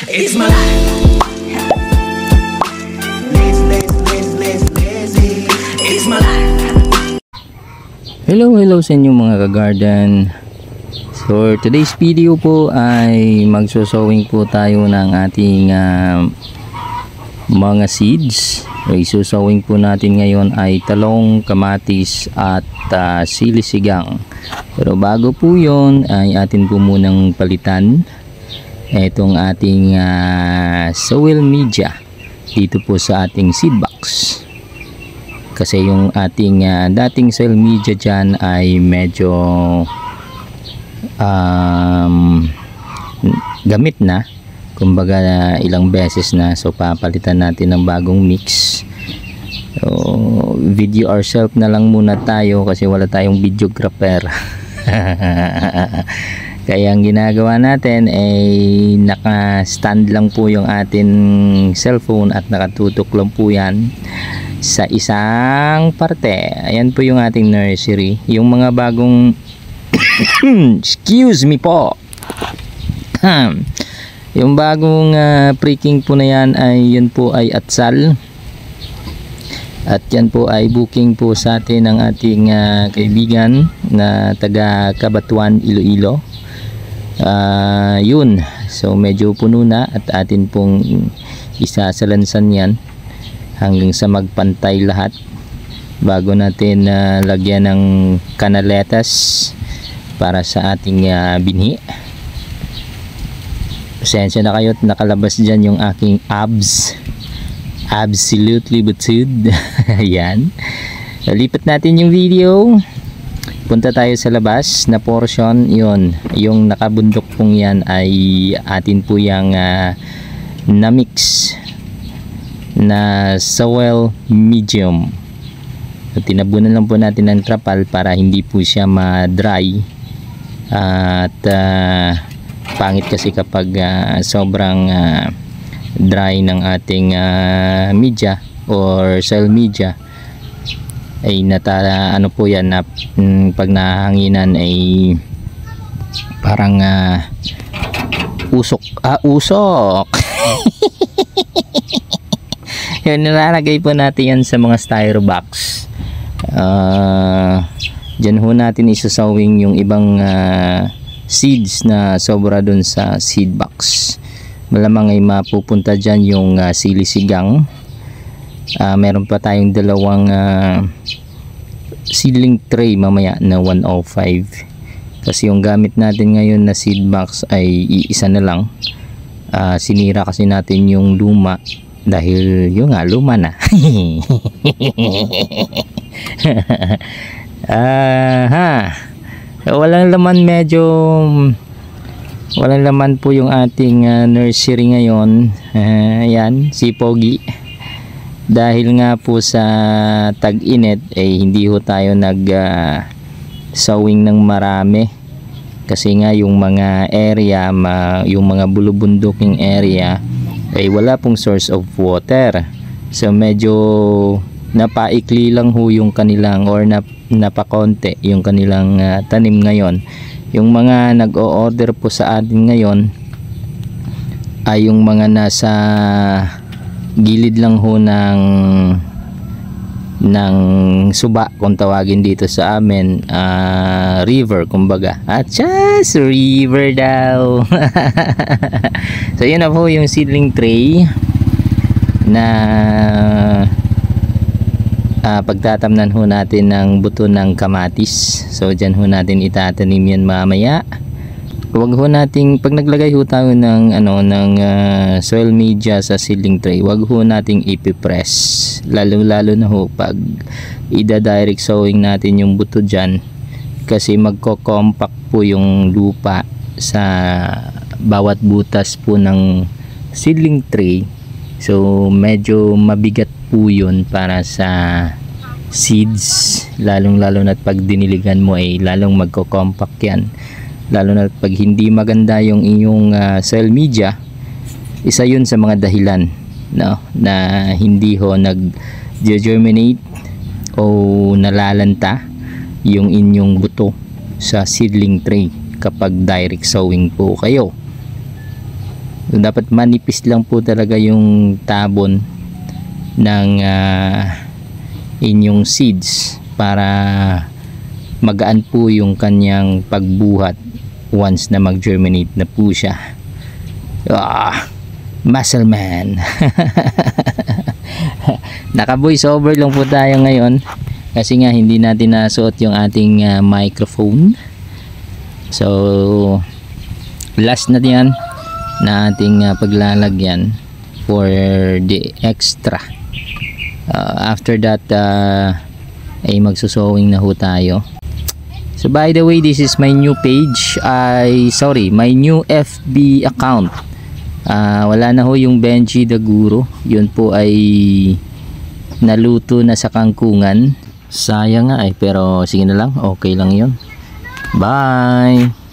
It's my life. Lazy. It's my life. Hello sa inyo mga ka-garden. So today's video po ay magsusowing po tayo ng ating mga seeds. Isusowing po natin ngayon ay talong, kamatis at sili sigang. Pero bago po yon ay atin po munang palitan itong ating soil media dito po sa ating seed box. Kasi yung ating dating soil media dyan ay medyo gamit na, kumbaga ilang beses na, so papalitan natin ng bagong mix. So video ourselves na lang muna tayo kasi wala tayong videographer. Kaya ang ginagawa natin ay naka stand lang po yung ating cellphone at nakatutok lang po yan sa isang parte. Ayan po yung ating nursery, yung mga bagong excuse me po. Yung bagong pre-king po na yan ay yun po ay atsal. At yan po ay booking po sa atin ng ating kaibigan na taga Cabatuan, Iloilo. Yun, so medyo puno na at atin pong isasalansan yan hanggang sa magpantay lahat bago natin lagyan ng kanaletas para sa ating binhi. Pasensya na kayo at nakalabas dyan yung aking abs, absolutely butod. Ayan, lipat natin yung video, punta tayo sa labas na portion. Yun, yung nakabundok pong yan ay atin po yung na mix na soil medium. So, tinabunan lang po natin ng trapal para hindi po siya ma-dry at pangit kasi kapag sobrang dry ng ating media or soil media ay ano po yan na pag nahanginan ay parang usok. Yun, nilalagay po natin yan sa mga styro box. Dyan ho natin isasawing yung ibang seeds na sobra dun sa seed box. Malamang ay mapupunta dyan yung sili sigang. Meron pa tayong dalawang seedling tray mamaya na 105. Kasi yung gamit natin ngayon na seed box ay iisa na lang. Sinira kasi natin yung luma dahil yung luma na. Walang laman, medyo walang laman po yung ating nursery ngayon. Ayan, si Pogi, dahil nga po sa tag-init hindi ho tayo nag sowing ng marami kasi nga yung mga area, yung mga bulubunduking area ay wala pong source of water. So medyo napaikli lang ho yung kanilang or napakonte yung kanilang tanim ngayon. Yung mga nag-o-order po sa atin ngayon ay yung mga nasa gilid lang ho ng suba, kung tawagin dito sa amin, river kumbaga. At just river daw. So yun na po yung seedling tray na pagtatamnan ho natin ng buto ng kamatis. So dyan ho natin itatanim yan mamaya. Huwag ho nating, pag naglagay ho tayo ng soil media sa seedling tray, huwag ho nating ipipress, lalo na ho pag ida-direct sowing natin yung buto dyan, kasi magko-compact po yung lupa sa bawat butas po ng seedling tray. So medyo mabigat po yun para sa seeds, lalong na pag diniligan mo ay lalong magko-compact yan. Lalo na pag hindi maganda yung inyong soil media, isa yun sa mga dahilan, no, na hindi ho nag-germinate o nalalanta yung inyong buto sa seedling tray kapag direct sowing po kayo. So, dapat manipis lang po talaga yung tabon ng inyong seeds para magaan po yung kanyang pagbuhat once na mag-germinate na po siya. Muscle man. Naka voice over lang po tayo ngayon kasi nga hindi natin nasuot yung ating microphone. So last na yan na ating paglalagyan for the extra. After that ay magsusowing na ho tayo. So by the way, this is my new page, my new FB account. Wala na ho yung Benji the Guru. Yun po ay naluto na sa kangkungan. Sayang nga pero sige na lang, okay lang yun. Bye.